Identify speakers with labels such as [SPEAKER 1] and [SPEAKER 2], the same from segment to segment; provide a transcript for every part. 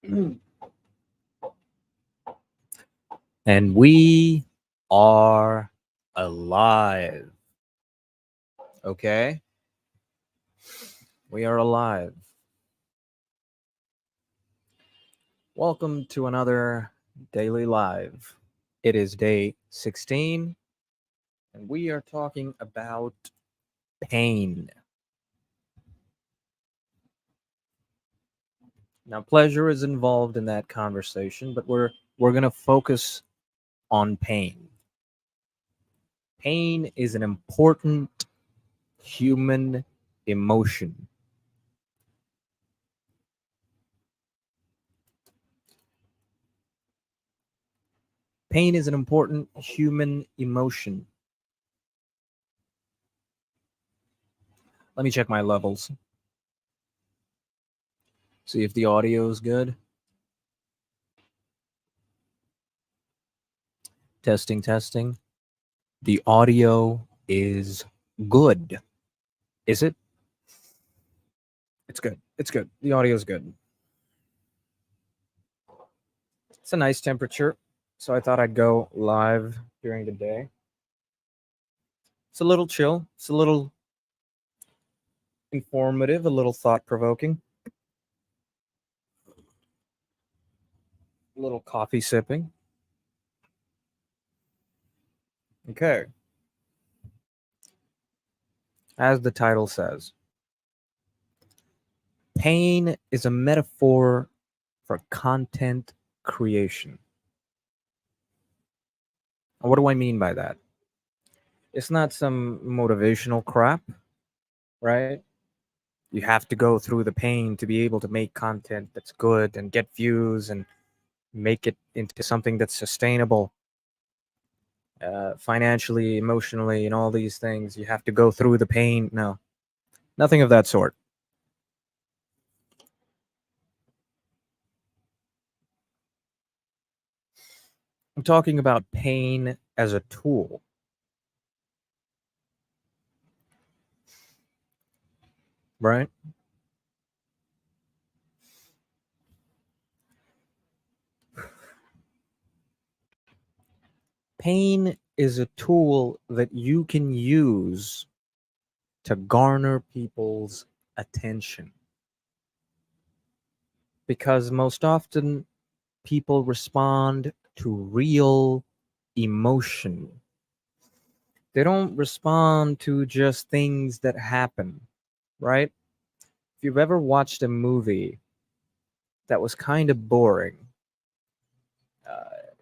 [SPEAKER 1] And we are alive. Okay? We are alive. Welcome to another daily live. It is day 16, and we are talking about pain. Now, pleasure is involved in that conversation, but we're going to focus on pain. Pain is an important human emotion. Pain is an important human emotion. Let me check my levels. See if the audio is good. Testing, testing. The audio is good. Is it? It's good. It's good. The audio is good. It's a nice temperature, so I thought I'd go live during the day. It's a little chill. It's a little informative, a little thought provoking. A little coffee sipping. Okay. As the title says, pain is a metaphor for content creation. What do I mean by that? It's not some motivational crap, right? You have to go through the pain to be able to make content that's good and get views and make it into something that's sustainable financially, emotionally, and all these things. You have to go through the pain. No, nothing of that sort. I'm talking about pain as a tool. Right? Pain is a tool that you can use to garner people's attention. Because most often people respond to real emotion. They don't respond to just things that happen, right? If you've ever watched a movie that was kind of boring,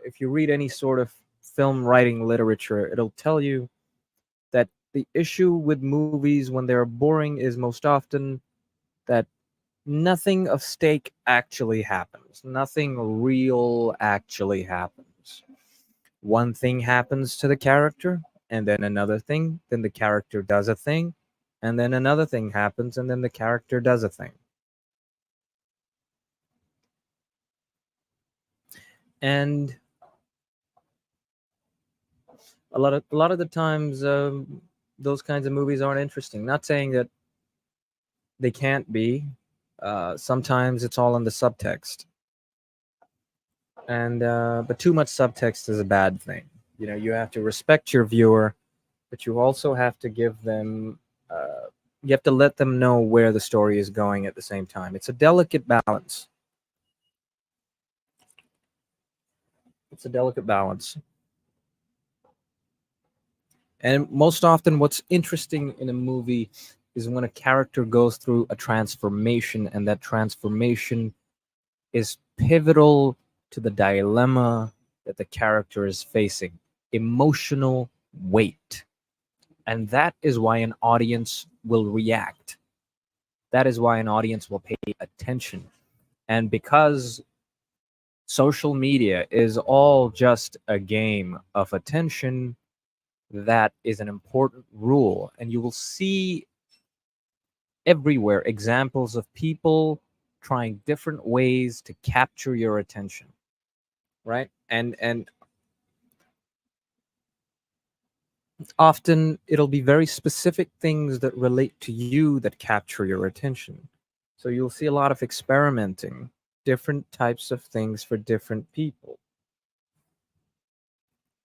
[SPEAKER 1] if you read any sort of film writing literature, it'll tell you that the issue with movies when they're boring is most often that nothing of stake actually happens. Nothing real actually happens. One thing happens to the character, and then another thing, then the character does a thing, and then another thing happens, and then the character does a thing. And a lot of the times, those kinds of movies aren't interesting. Not saying that they can't be. Sometimes it's all in the subtext, and but too much subtext is a bad thing. You know, you have to respect your viewer, but you also have to give them. You have to let them know where the story is going at the same time. It's a delicate balance. It's a delicate balance. And most often, what's interesting in a movie is when a character goes through a transformation, and that transformation is pivotal to the dilemma that the character is facing, emotional weight. And that is why an audience will react. That is why an audience will pay attention. And because social media is all just a game of attention, that is an important rule. And you will see everywhere examples of people trying different ways to capture your attention, right? And often it'll be very specific things that relate to you that capture your attention. So you'll see a lot of experimenting. different types of things for different people.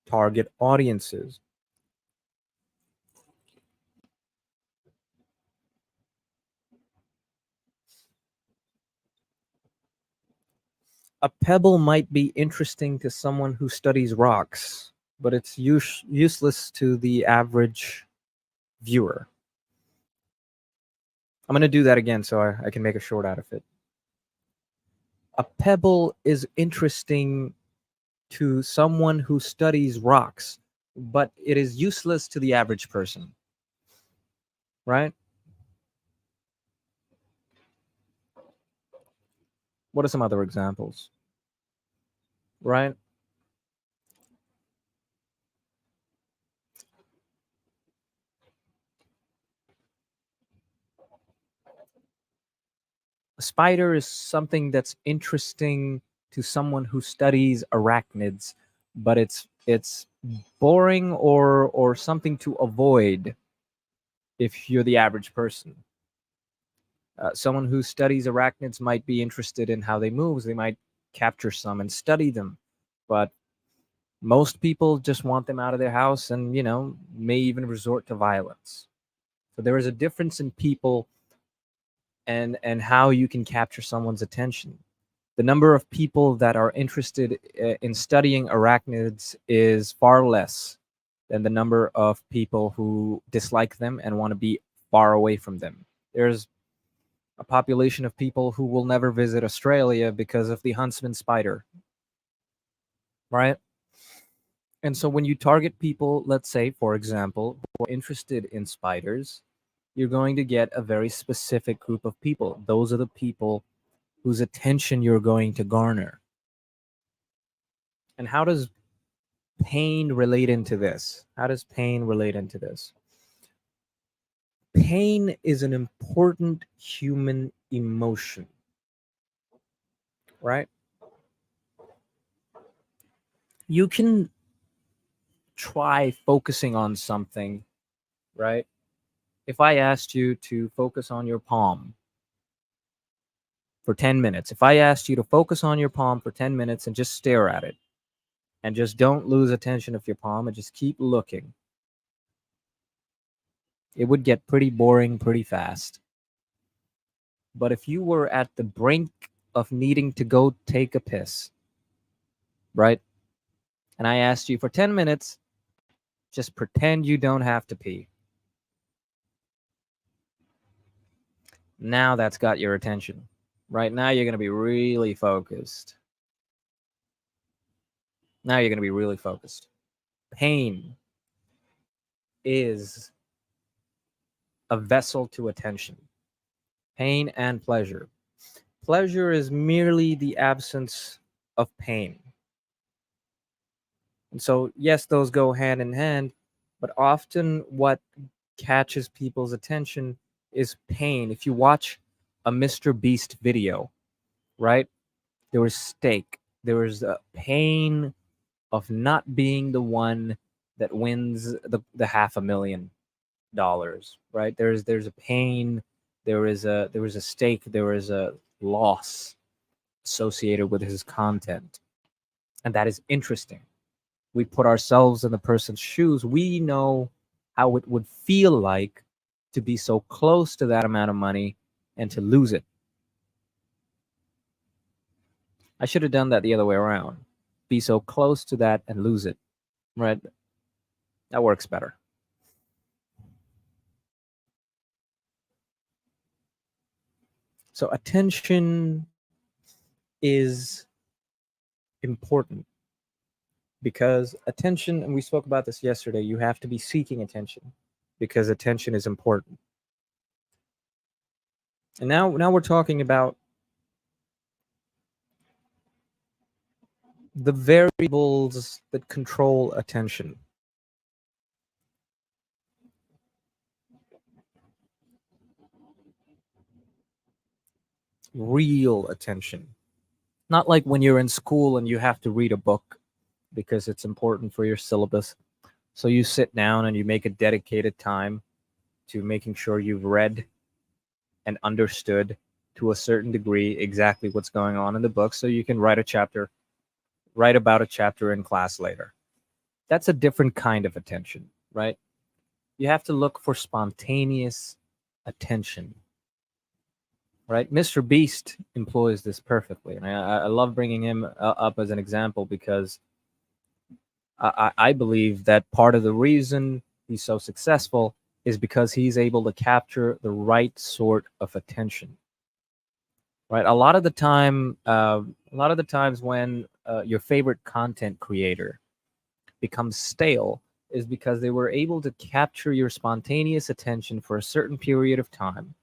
[SPEAKER 1] Target audiences. A pebble might be interesting to someone who studies rocks, but it's useless to the average viewer. I'm going to do that again so I can make a short out of it. A pebble is interesting to someone who studies rocks, but it is useless to the average person. Right? What are some other examples? Right? A spider is something that's interesting to someone who studies arachnids, but it's boring or something to avoid if you're the average person. Someone who studies arachnids might be interested in how they move. They might capture some and study them, but most people just want them out of their house and, may even resort to violence. So there is a difference in people and how you can capture someone's attention. The number of people that are interested in studying arachnids is far less than the number of people who dislike them and want to be far away from them. There's a population of people who will never visit Australia because of the huntsman spider, right? And so when you target people, let's say, for example, who are interested in spiders, you're going to get a very specific group of people. Those are the people whose attention you're going to garner. And how does pain relate into this? How does pain relate into this? Pain is an important human emotion, right? You can try focusing on something, right? If I asked you to focus on your palm for 10 minutes, if I asked you to focus on your palm for 10 minutes and just stare at it and just don't lose attention of your palm and just keep looking, it would get pretty boring pretty fast. But if you were at the brink of needing to go take a piss, right? And I asked you for 10 minutes, just pretend you don't have to pee. Now that's got your attention. Right now you're going to be really focused. Now you're going to be really focused. Pain is a vessel to attention. Pain and pleasure. Pleasure is merely the absence of pain. And so, yes, those go hand in hand, but often what catches people's attention is pain. If you watch a Mr. Beast video, right? There was steak. There was a pain of not being the one that wins the $500,000, right? There's a pain, there was a stake, there was a loss associated with his content, and that is interesting. We put ourselves in the person's shoes. We know how it would feel like to be so close to that amount of money and to lose it. I should have done that the other way around. Be so close to that and lose it, right? That works better. So attention is important because attention, and we spoke about this yesterday, you have to be seeking attention because attention is important. And now we're talking about the variables that control attention. Real attention. Not like when you're in school and you have to read a book because it's important for your syllabus. So you sit down and you make a dedicated time to making sure you've read and understood to a certain degree exactly what's going on in the book so you can write about a chapter in class later. That's a different kind of attention, right? You have to look for spontaneous attention, right? Mr. Beast employs this perfectly, and I love bringing him up as an example because I believe that part of the reason he's so successful is because he's able to capture the right sort of attention, right? A lot of the times when your favorite content creator becomes stale is because they were able to capture your spontaneous attention for a certain period of time,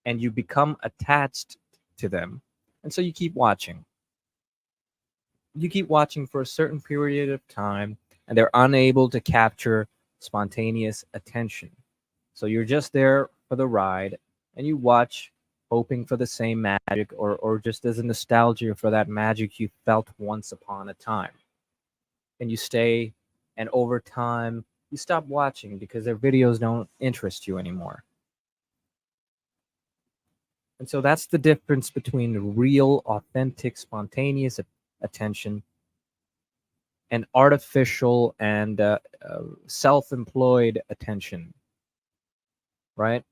[SPEAKER 1] and you become attached to them, and so you keep watching for a certain period of time, and they're unable to capture spontaneous attention. So you're just there for the ride, and you watch, hoping for the same magic, or just as a nostalgia for that magic you felt once upon a time. And you stay, and over time, you stop watching because their videos don't interest you anymore. And so that's the difference between real, authentic, spontaneous attention and artificial and self-employed attention, right?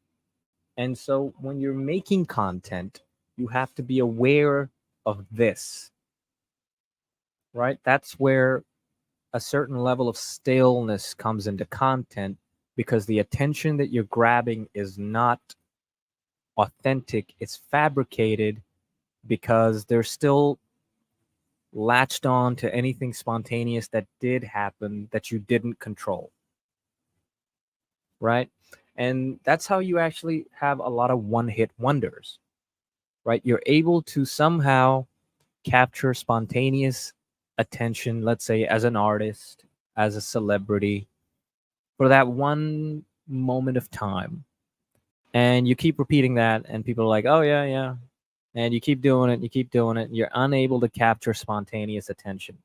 [SPEAKER 1] And so when you're making content, you have to be aware of this, right? That's where a certain level of staleness comes into content, because the attention that you're grabbing is not authentic, it's fabricated, because they're still latched on to anything spontaneous that did happen that you didn't control, right? And that's how you actually have a lot of one-hit wonders, right? You're able to somehow capture spontaneous attention, let's say as an artist, as a celebrity, for that one moment of time. And you keep repeating that, and people are like, oh, yeah, yeah. And you keep doing it, you keep doing it, and you're unable to capture spontaneous attention.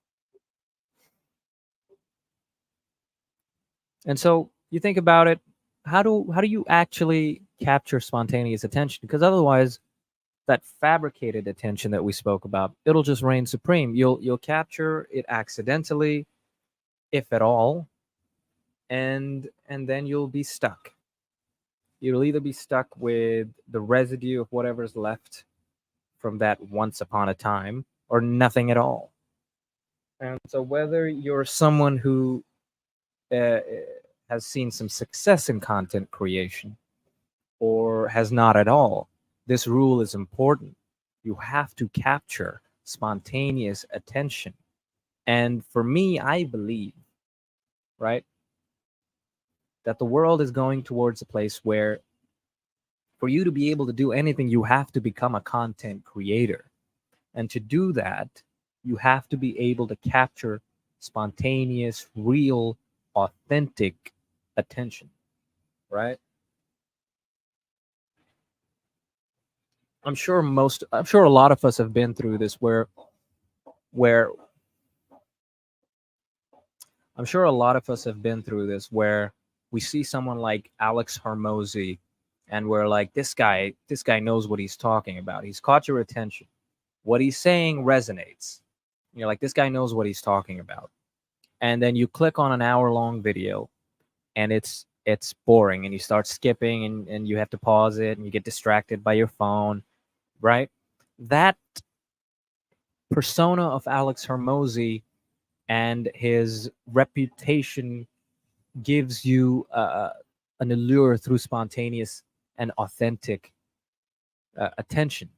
[SPEAKER 1] And so you think about it, how do you actually capture spontaneous attention? Because otherwise, that fabricated attention that we spoke about, it'll just reign supreme. You'll capture it accidentally, if at all, and then you'll be stuck. You'll either be stuck with the residue of whatever's left from that once upon a time, or nothing at all. And so whether you're someone who uh, has seen some success in content creation or has not at all, this rule is important. You have to capture spontaneous attention. And for me, I believe, right, that the world is going towards a place where for you to be able to do anything, you have to become a content creator. And to do that, you have to be able to capture spontaneous, real, authentic attention, right? I'm sure a lot of us have been through this where I'm sure a lot of us have been through this where we see someone like Alex Hormozy, and we're like, this guy knows what he's talking about. He's caught your attention. What he's saying resonates. You're like, this guy knows what he's talking about. And then you click on an hour-long video, and it's boring, and you start skipping, and you have to pause it, and you get distracted by your phone, right? That persona of Alex Hormozy and his reputation gives you an allure through spontaneous and authentic attention.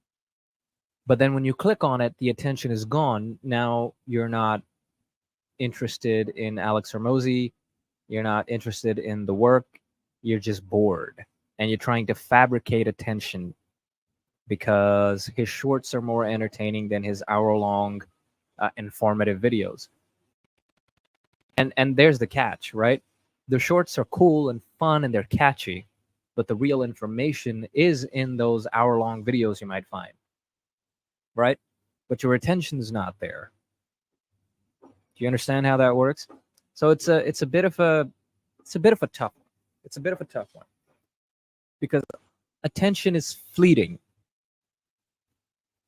[SPEAKER 1] But then when you click on it, the attention is gone. Now you're not interested in Alex Hormozy. You're not interested in the work. You're just bored. And you're trying to fabricate attention because his shorts are more entertaining than his hour-long informative videos. And there's the catch, right? The shorts are cool and fun and they're catchy, but the real information is in those hour-long videos you might find, right? But your attention is not there. Do you understand how that works? So it's a bit of a tough one. It's a bit of a tough one because attention is fleeting.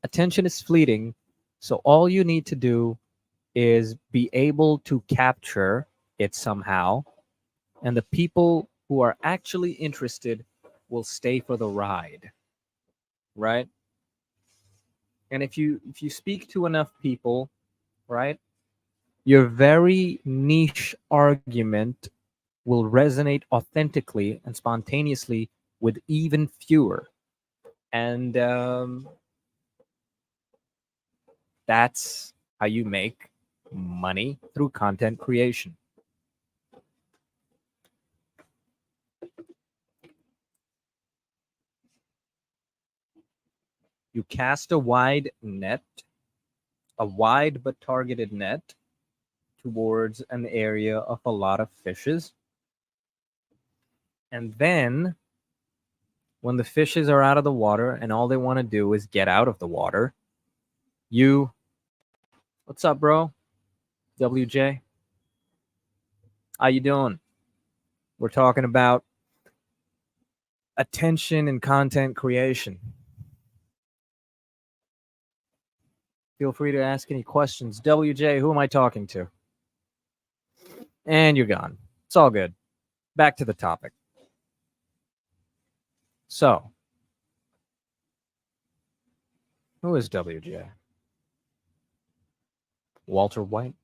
[SPEAKER 1] Attention is fleeting, so all you need to do is be able to capture it somehow, and the people who are actually interested will stay for the ride, right? And if you speak to enough people, right, your very niche argument will resonate authentically and spontaneously with even fewer. And that's how you make money through content creation. You cast a wide net, a wide but targeted net towards an area of a lot of fishes. And then when the fishes are out of the water and all they want to do is get out of the water, you, what's up, bro? WJ, how you doing? We're talking about attention and content creation. Feel free to ask any questions. WJ, who am I talking to? And you're gone. It's all good. Back to the topic. So, who is WJ? Walter White?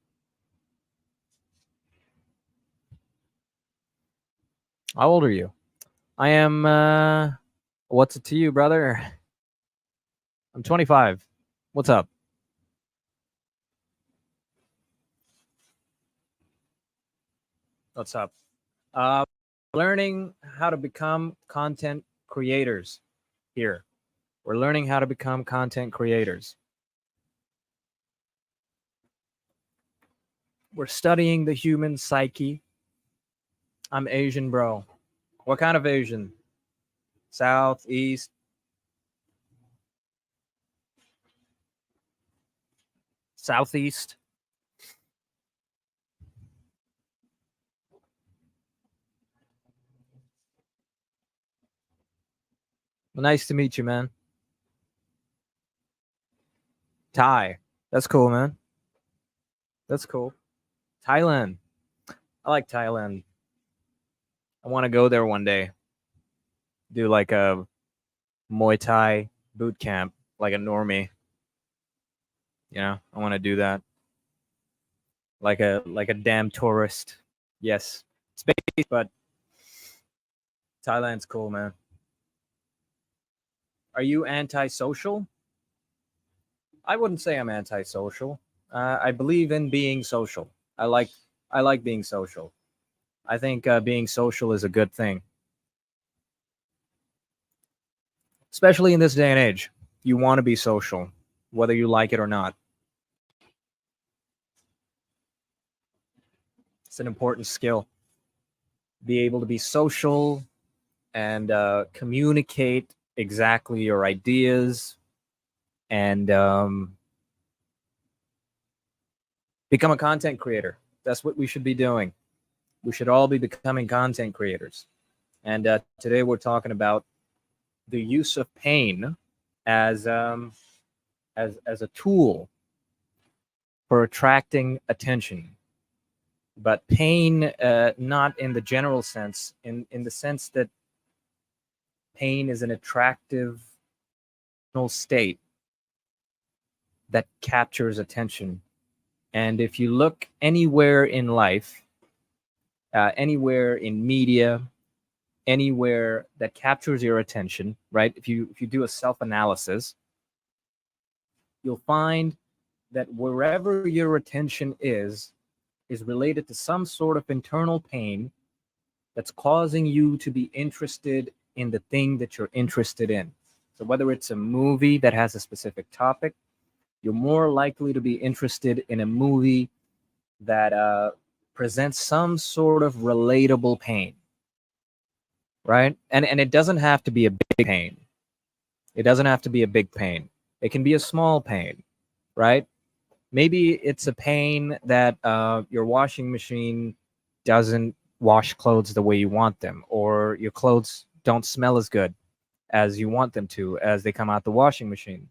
[SPEAKER 1] How old are you? I am, what's it to you, brother? I'm 25. What's up? What's up? Uh, learning how to become content creators here. We're learning how to become content creators. We're studying the human psyche. I'm Asian, bro. What kind of Asian? South, East? Southeast? Well, nice to meet you, man. Thai. That's cool, man. That's cool. Thailand. I like Thailand. I want to go there one day. Do like a Muay Thai boot camp, like a normie. You know, I want to do that. Like a damn tourist. Yes, it's big, but Thailand's cool, man. Are you antisocial? I wouldn't say I'm antisocial. I believe in being social. I like being social. I think being social is a good thing, especially in this day and age. You want to be social, whether you like it or not. It's an important skill. Be able to be social and communicate exactly your ideas and become a content creator. That's what we should be doing. We should all be becoming content creators. And today we're talking about the use of pain as as a tool for attracting attention, but pain not in the general sense, in the sense that pain is an attractive state that captures attention. And if you look anywhere in life, anywhere in media, anywhere that captures your attention, right? If you do a self-analysis, you'll find that wherever your attention is related to some sort of internal pain that's causing you to be interested in the thing that you're interested in. So whether it's a movie that has a specific topic, you're more likely to be interested in a movie that presents some sort of relatable pain, right? And it doesn't have to be a big pain. It doesn't have to be a big pain. It can be a small pain, right? Maybe it's a pain that your washing machine doesn't wash clothes the way you want them, or your clothes don't smell as good as you want them to as they come out the washing machine.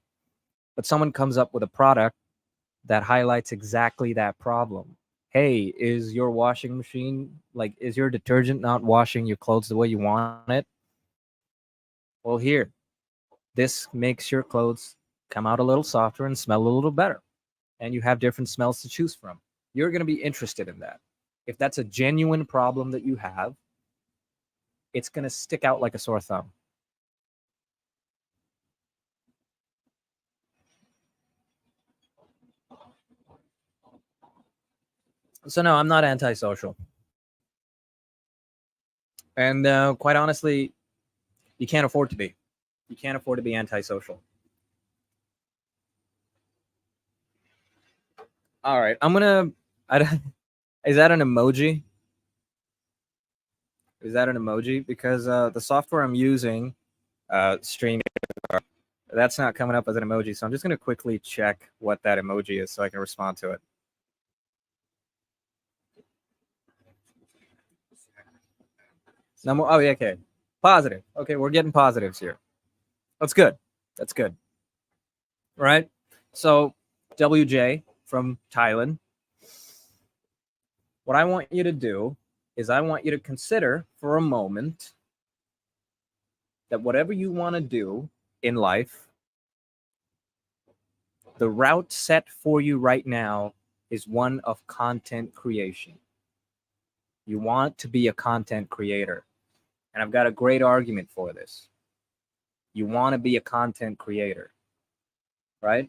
[SPEAKER 1] but someone comes up with a product that highlights exactly that problem. Hey, is your washing machine, like, is your detergent not washing your clothes the way you want it? Well, here, this makes your clothes come out a little softer and smell a little better. And you have different smells to choose from. You're going to be interested in that. If that's a genuine problem that you have, it's going to stick out like a sore thumb. So, no, I'm not antisocial. And quite honestly, you can't afford to be. You can't afford to be antisocial. All right, I'm gonna. Is that an emoji? Is that an emoji? Because the software I'm using, Stream, that's not coming up as an emoji. So I'm just gonna quickly check what that emoji is so I can respond to it. Oh yeah, okay. Positive. Okay, we're getting positives here. That's good. That's good. Right. So WJ from Thailand. What I want you to do is I want you to consider for a moment that whatever you want to do in life, the route set for you right now is one of content creation. You want to be a content creator. And I've got a great argument for this. You want to be a content creator, right?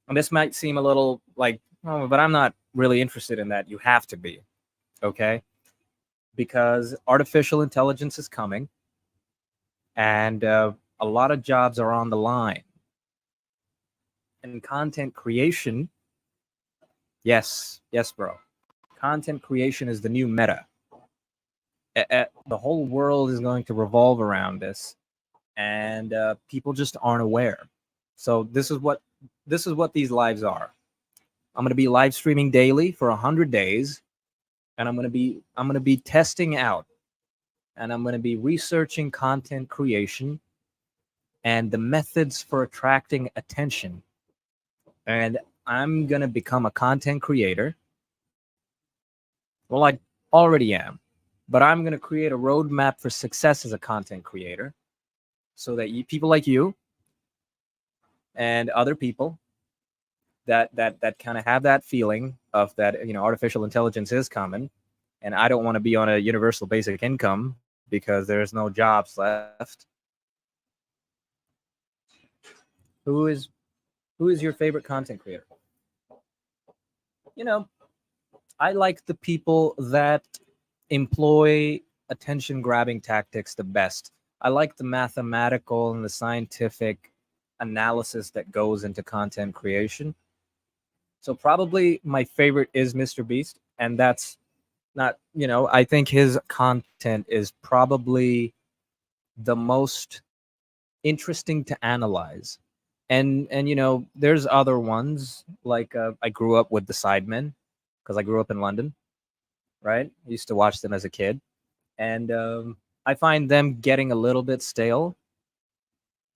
[SPEAKER 1] And this might seem a little like, oh, but I'm not really interested in that. You have to be, okay? Because artificial intelligence is coming and a lot of jobs are on the line. And content creation, yes, bro. Content creation is the new meta. The whole world is going to revolve around this, and people just aren't aware. So this is what these lives are. I'm going to be live streaming daily for 100 days, and I'm going to be testing out, and I'm going to be researching content creation and the methods for attracting attention. And I'm going to become a content creator. Well, I already am, but I'm going to create a roadmap for success as a content creator so that people like you and other people that kind of have that feeling of that, artificial intelligence is coming, and I don't want to be on a universal basic income because there's no jobs left. Who is your favorite content creator? I like the people that employ attention grabbing tactics the best. I like the mathematical and the scientific analysis that goes into content creation. So probably my favorite is Mr. Beast, and that's not, I think his content is probably the most interesting to analyze. And there's other ones like I grew up with the Sidemen because I grew up in London, right? I used to watch them as a kid, and I find them getting a little bit stale,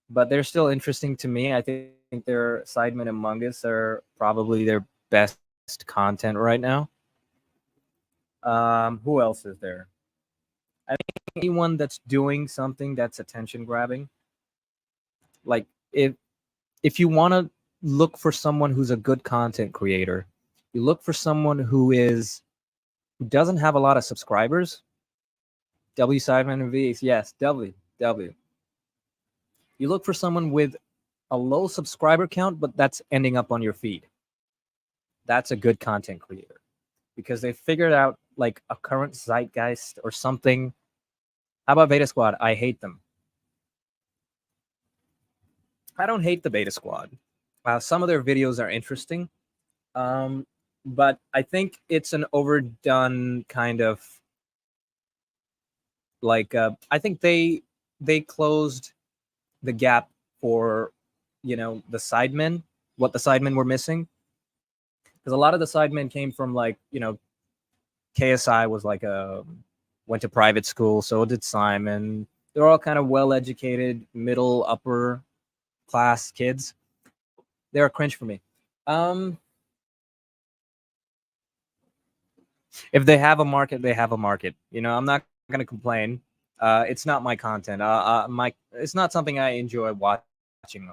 [SPEAKER 1] but they're still interesting to me. I think their Sidemen Among Us are probably their best content right now. Who else is there? I think anyone that's doing something that's attention grabbing. Like if you want to look for someone who's a good content creator, you look for someone who doesn't have a lot of subscribers. W Sidemen and V, yes, W. You look for someone with a low subscriber count, but that's ending up on your feed. That's a good content creator because they figured out like a current zeitgeist or something. How about Beta Squad? I hate them. I don't hate the Beta Squad. Some of their videos are interesting, but I think it's an overdone kind of like. I think they closed the gap for the Sidemen. What the Sidemen were missing, because a lot of the Sidemen came from like KSI was like went to private school, so did Simon. They're all kind of well educated, middle upper class kids. They're a cringe for me. Um, if they have a market, they have a market. I'm not gonna complain. It's not my content. It's not something I enjoy watching.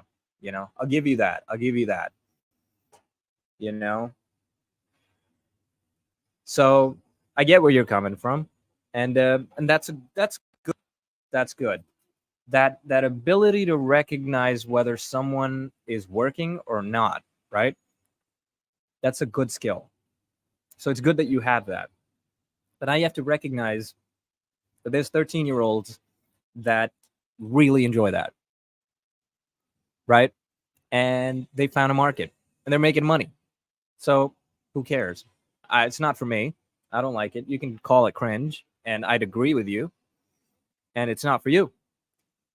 [SPEAKER 1] I'll give you that. I'll give you that. You know, so I get where you're coming from, and that's good. That's good. That ability to recognize whether someone is working or not, right? That's a good skill. So it's good that you have that. But now you have to recognize that there's 13-year-olds that really enjoy that, right? And they found a market and they're making money. So who cares? It's not for me. I don't like it. You can call it cringe, and I'd agree with you. And it's not for you.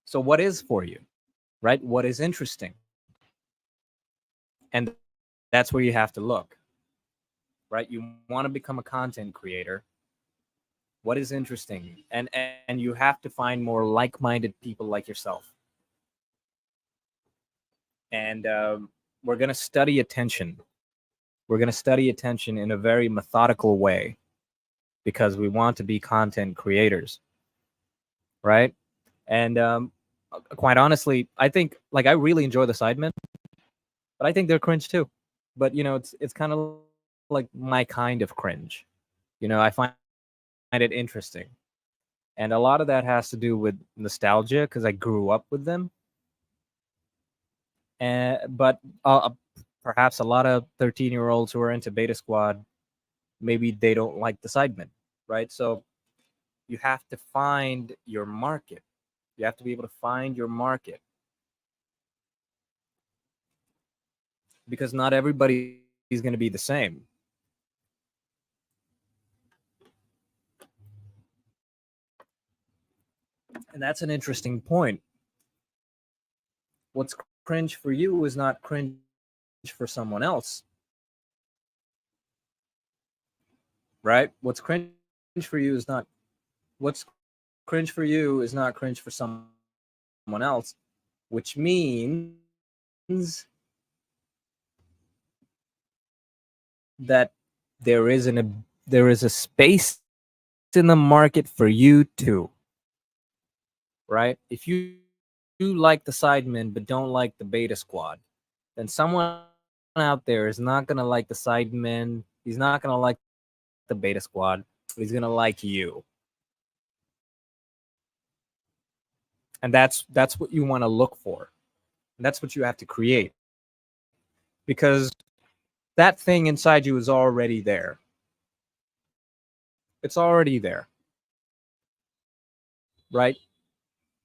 [SPEAKER 1] So what is for you, right? What is interesting? And that's where you have to look, right? You want to become a content creator. What is interesting? And you have to find more like-minded people like yourself. And we're going to study attention. We're going to study attention in a very methodical way because we want to be content creators, right? And quite honestly, I think like I really enjoy the Sidemen, but I think they're cringe too. But it's kind of like my kind of cringe. I find it interesting, and a lot of that has to do with nostalgia because I grew up with them. And but perhaps a lot of 13-year-olds who are into Beta Squad, maybe they don't like the Sidemen, right? So you have to find your market. You have to be able to find your market because not everybody is going to be the same. And that's an interesting point. What's cringe for you is not cringe for someone else, right? What's cringe for you is not cringe for someone else, which means that there is there is a space in the market for you too, right? If you like the Sidemen but don't like the Beta Squad, then someone out there is not gonna like the Sidemen. He's not gonna like the Beta Squad. He's gonna like you, and that's what you want to look for. And that's what you have to create because that thing inside you is already there. It's already there, right?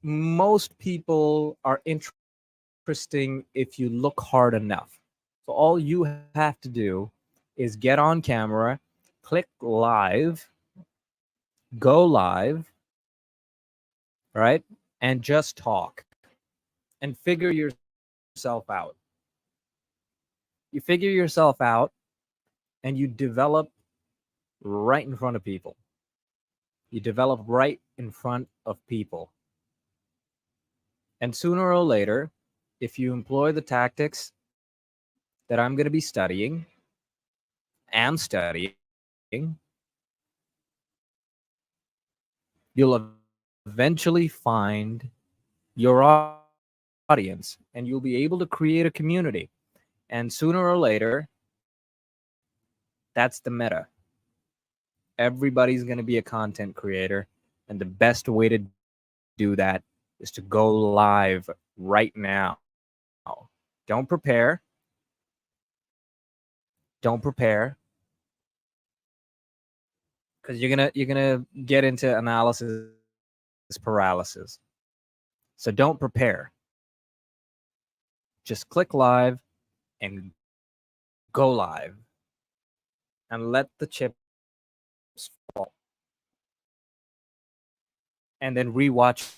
[SPEAKER 1] Most people are interesting if you look hard enough. So all you have to do is get on camera, click live, go live, right? And just talk and figure yourself out. You figure yourself out and you develop right in front of people. You develop right in front of people. And sooner or later, if you employ the tactics that I'm going to be studying and studying, you'll eventually find your audience and you'll be able to create a community. And sooner or later, that's the meta. Everybody's going to be a content creator. And the best way to do that is to go live right now. Don't prepare. Don't prepare because you're gonna get into analysis paralysis. So don't prepare. Just click live and go live and let the chips fall. And then rewatch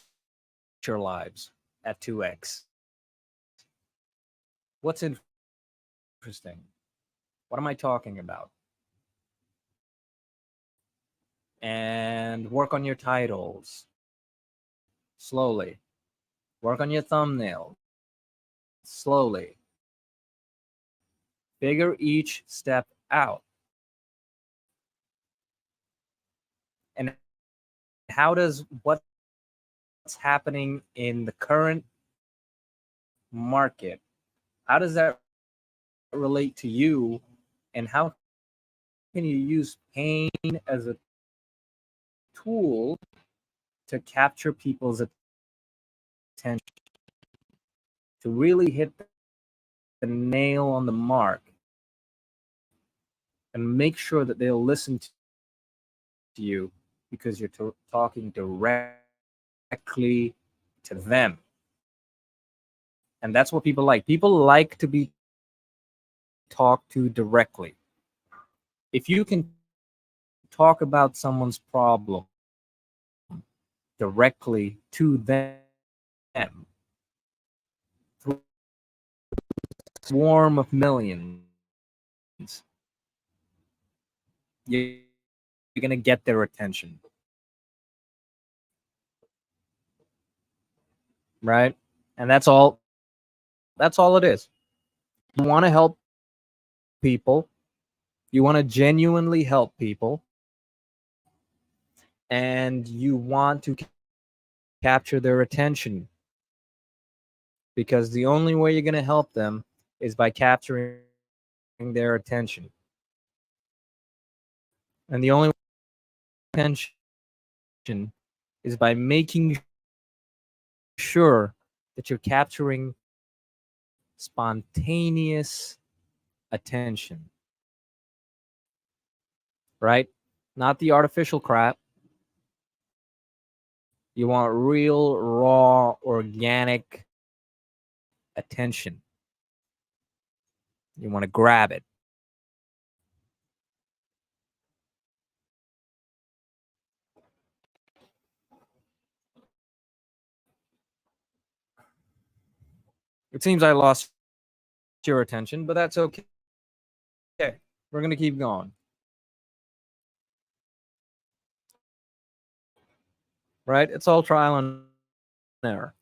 [SPEAKER 1] your lives at 2x. What's interesting? What am I talking about? And work on your titles slowly. Work on your thumbnails slowly. Figure each step out. And how does what's happening in the current market, how does that relate to you? And how can you use pain as a tool to capture people's attention, to really hit the nail on the mark and make sure that they'll listen to you because you're talking directly to them. And that's what people like. People like to be talked to directly. If you can talk about someone's problem directly to them through a swarm of millions, you're going to get their attention. Right? And that's all it is. You want to help people. You want to genuinely help people. And you want to capture their attention. Because the only way you're going to help them is by capturing their attention. And the only way attention is by making sure that you're capturing spontaneous attention. Right? Not the artificial crap. You want real, raw, organic attention. You want to grab it. It seems I lost your attention, but that's okay. Okay, we're going to keep going. Right? It's all trial and error.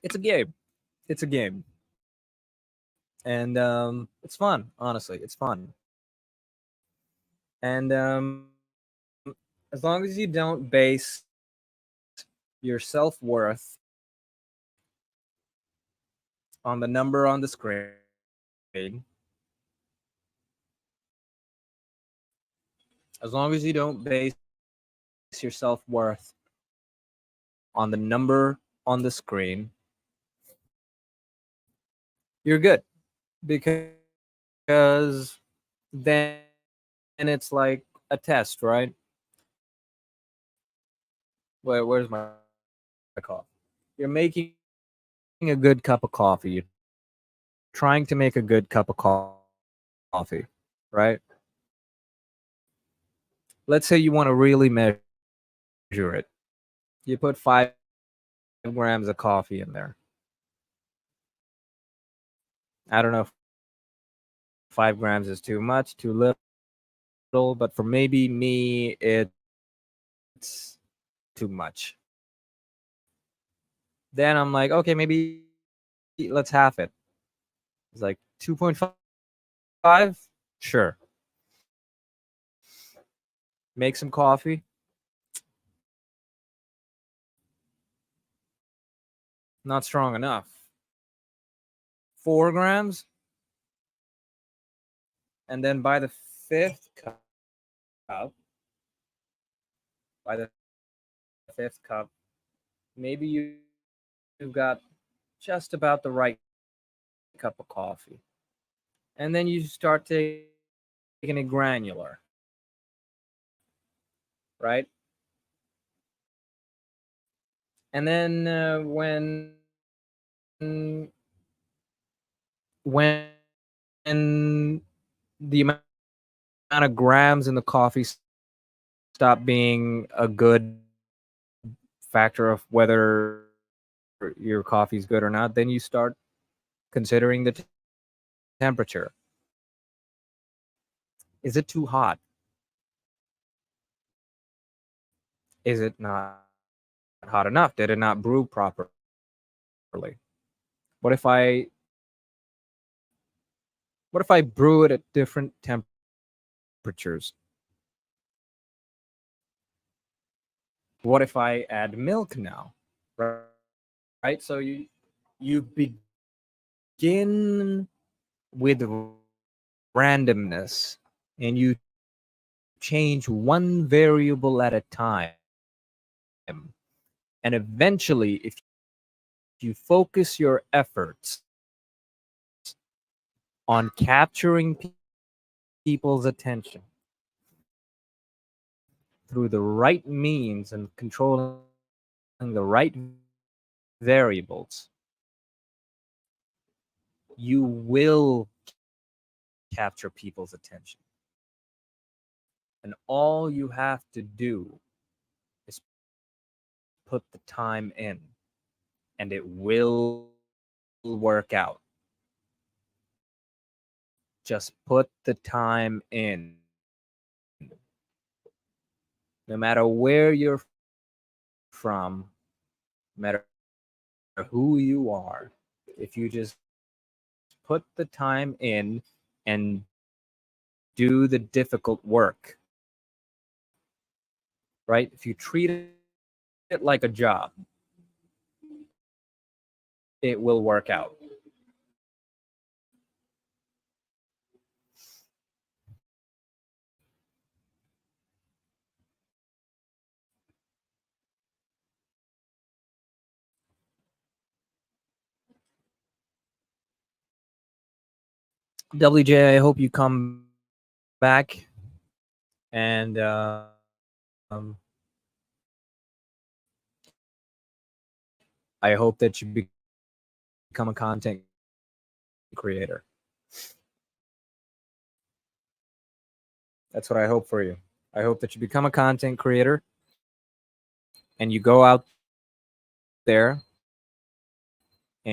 [SPEAKER 1] It's a game. It's a game. And it's fun, honestly. It's fun. And as long as you don't base your self-worth on the number on the screen, as long as you don't base your self-worth on the number on the screen, you're good. Because then it's like a test, right? Where's my coffee? You're making a good cup of coffee. You're trying to make a good cup of coffee, right? Let's say you want to really measure it. You put 5 grams of coffee in there. I don't know if 5 grams is too much, too little, but for maybe me, it's too much. Then I'm like, okay, maybe let's half it. It's like 2.5. Sure. Make some coffee. Not strong enough. 4 grams. And then by the fifth cup, maybe you've got just about the right cup of coffee. And then you start taking it granular, right? And then when the amount of grams in the coffee stop being a good factor of whether your coffee is good or not, then you start considering the temperature. Is it too hot? Is it not hot enough? Did it not brew properly? What if I brew it at different temperatures? What if I add milk now? Right? So you begin with randomness and you change one variable at a time. And eventually, if you focus your efforts on capturing people's attention through the right means and controlling the right variables, you will capture people's attention. And all you have to do is put the time in, and it will work out. Just put the time in. No matter where you're from, no matter who you are, if you just put the time in and do the difficult work, right? If you treat it like a job, it will work out. WJ, I hope you come back and I hope that you become a content creator. That's what I hope for you. I hope that you become a content creator and you go out there